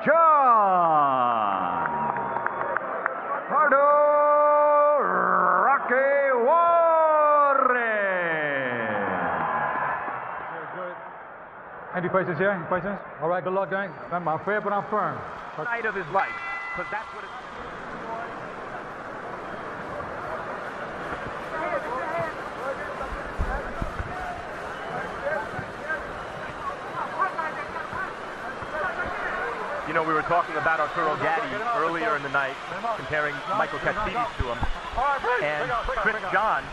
John Pardo Rocky Juarez. Good. Any questions here? Any questions? All right, good luck, gang. I'm fair, but I'm firm. Night of his life, because that's what it's... You know, we were talking about Arturo Gatti earlier in the night, comparing Michael Katsidis to him. And Chris John,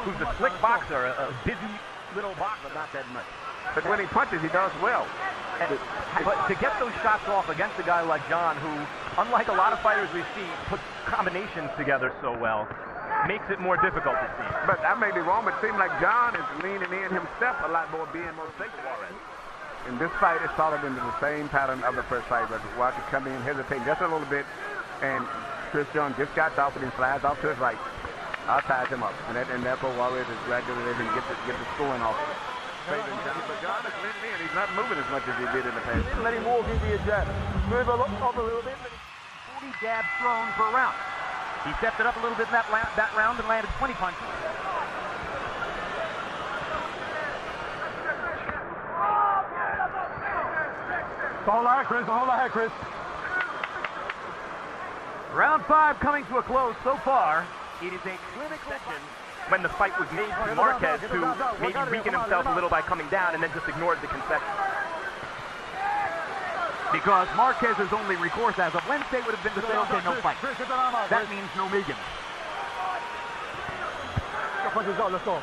who's a slick boxer, a busy little boxer, not that much. But when he punches, he does well. But to get those shots off against a guy like John, who, unlike a lot of fighters we see, puts combinations together so well, makes it more difficult to see. But I may be wrong, but it seems like John is leaning in himself a lot more, being more safe already. And this fight is followed into the same pattern of the first fight, but Walker coming in, hesitating just a little bit, and Chris John just got off and slides off to his right. Ties him up, and that's what Juarez is gradually able to get the scoring off. But John is leaning in. He's not moving as much as he did in the past. Let him walk into your jab. Move up a little bit. 40 jabs thrown per round. He stepped it up a little bit in that round and landed 20 punches. Hold on, Chris. Hold on, Chris. Round 5 coming to a close so far. It is a clinical session when the fight was made to Marquez, who maybe weakened himself a little by coming down and then just ignored the concession. Because Marquez's only recourse as of Wednesday would have been to say, okay, no fight. That means no Megan. Let's go.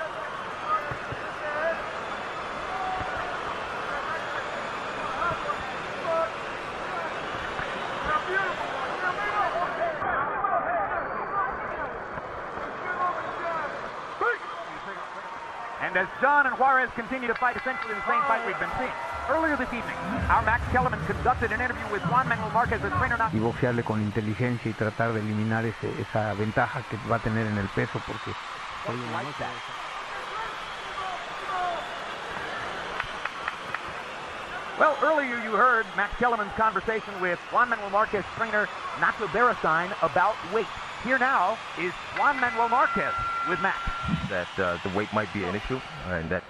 And as John and Juarez continue to fight essentially the same fight we've been seeing. Earlier this evening, our Max Kellerman conducted an interview with Juan Manuel Marquez, the trainer. Y boxearle con inteligencia y tratar de eliminar esa ventaja que va a tener en el peso porque... Well, earlier you heard Max Kellerman's conversation with Juan Manuel Marquez trainer Nacho Beristain about weight. Here now is Juan Manuel Marquez with Max. That the weight might be an issue, and that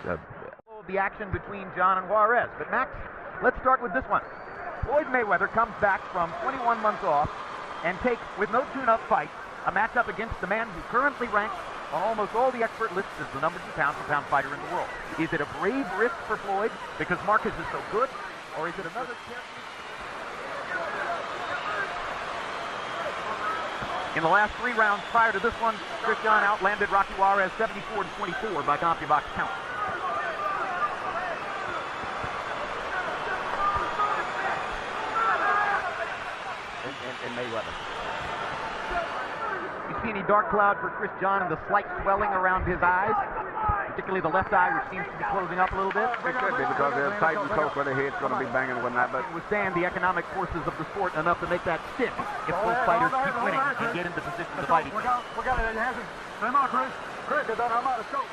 the action between John and Juarez. But Max, let's start with this one. Floyd Mayweather comes back from 21 months off and takes, with no tune-up fight, a matchup against the man who currently ranks on almost all the expert lists as the number 2 pound-for-pound fighter in the world. Is it a brave risk for Floyd because Marquez is so good, or is it another... In the last 3 rounds prior to this one, Chris John outlanded Rocky Juarez 74-24 by CompuBox count. And Mayweather. You see any dark cloud for Chris John and the slight swelling around his eyes? Particularly the left eye, which seems to be closing up a little bit. It could be because they're tight and close where the head's going to be banging and whatnot. But withstand the economic forces of the sport enough to make that stick if both fighters keep winning and get into position to fight each other. We got it in your hands. Come on, Chris. Chris, I'm out of scope.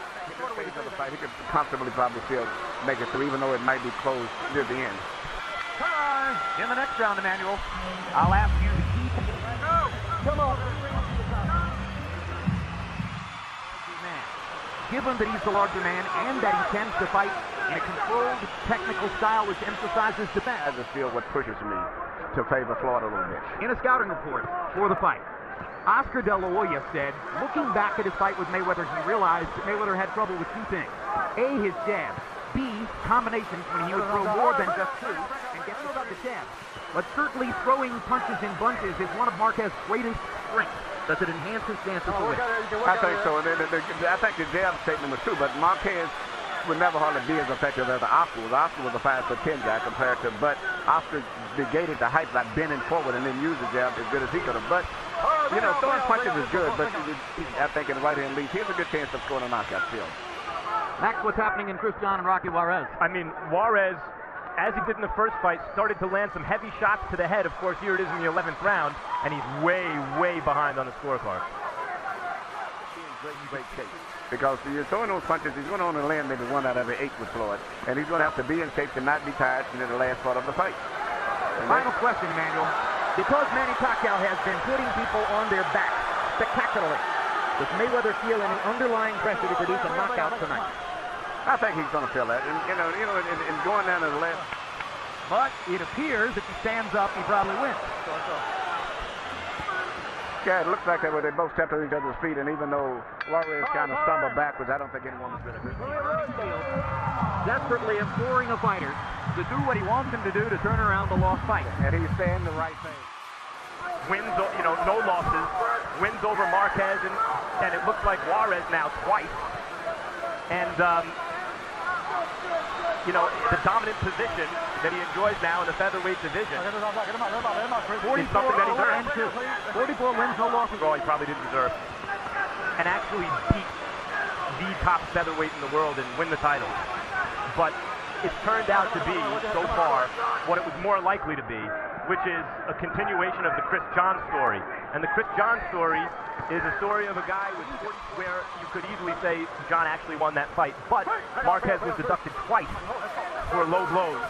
He could comfortably probably still make it through, even though it might be closed near the end. In the next round, Emmanuel, I'll ask you to keep... Come on. Given that he's the larger man and that he tends to fight in a controlled, technical style which emphasizes defense. I just feel what pushes me to favor Floyd a little bit. In a scouting report for the fight, Oscar De La Hoya said, looking back at his fight with Mayweather, he realized that Mayweather had trouble with 2 things. A, his jab. B, combinations when he would throw more than just 2 and get inside the jab. But certainly throwing punches in bunches is one of Marquez's greatest strengths. Does it enhance his chances to win? I think so. I think the jab statement was true, but Marquez would never hardly be as effective as Oscar was. Oscar was a 5'10" guy compared to, but Oscar negated the height by bending forward and then used the jab as good as he could have. But, you know, throwing punches is good, but I think in the right hand lead, he has a good chance of scoring a knockout still. Max, what's happening in Chris John and Rocky Juarez? I mean, Juarez, as he did in the first fight, started to land some heavy shots to the head. Of course, here it is in the 11th round, and he's way, way behind on the scorecard. Great shape. Because you're throwing those punches, he's going to only land maybe 1 out of every 8 with Floyd. And he's going to have to be in shape to not be tired in the last part of the fight. Final question, Emmanuel. Because Manny Pacquiao has been putting people on their backs spectacularly, does Mayweather feel any underlying pressure to produce a knockout tonight? I think he's going to feel that. And, and going down to the left. But it appears if he stands up, he probably wins. Yeah, it looks like they both stepped on each other's feet, and even though Juarez kind of stumbled backwards, I don't think anyone was really good. Desperately imploring a fighter to do what he wants him to do to turn around the lost fight. And he's saying the right thing. Wins, no losses. Wins over Marquez, and it looks like Juarez now twice. And, the dominant position that he enjoys now in the featherweight division is something that he earned. 44 wins, no losses. Well, he probably didn't deserve. And actually beat the top featherweight in the world and win the title. But it's turned out to be, so far, what it was more likely to be, which is a continuation of the Chris John story. And the Chris John story is a story of a guy where you could easily say John actually won that fight, but Marquez was deducted twice for low blows.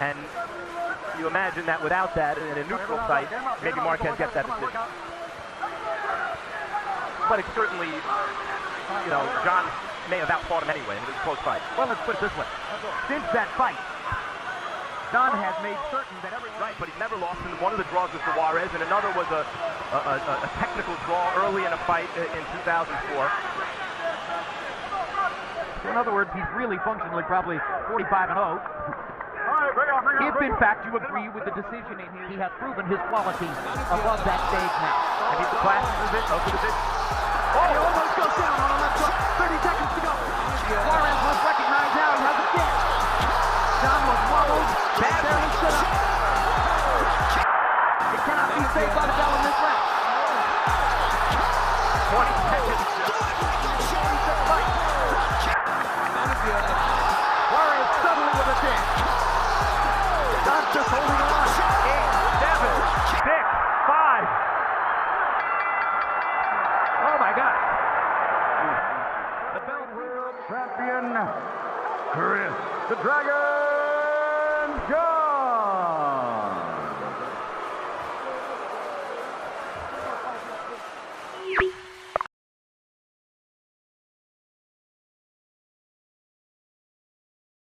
And you imagine that without that, in a neutral site, maybe Marquez gets that decision. But it's certainly, John may have outfought him anyway, and it was a close fight. Well, let's put it this way. Since that fight, John has made certain that Right, but he's never lost, and one of the draws was for Juarez, and another was a technical draw early in a fight in 2004. So in other words, he's really functionally probably 45-0. If in fact you agree with the decision, he has proven his quality above that stage now. And he's the class of the division. Oh, he almost goes down on a left hook. 30 seconds to go. Juarez was recognized.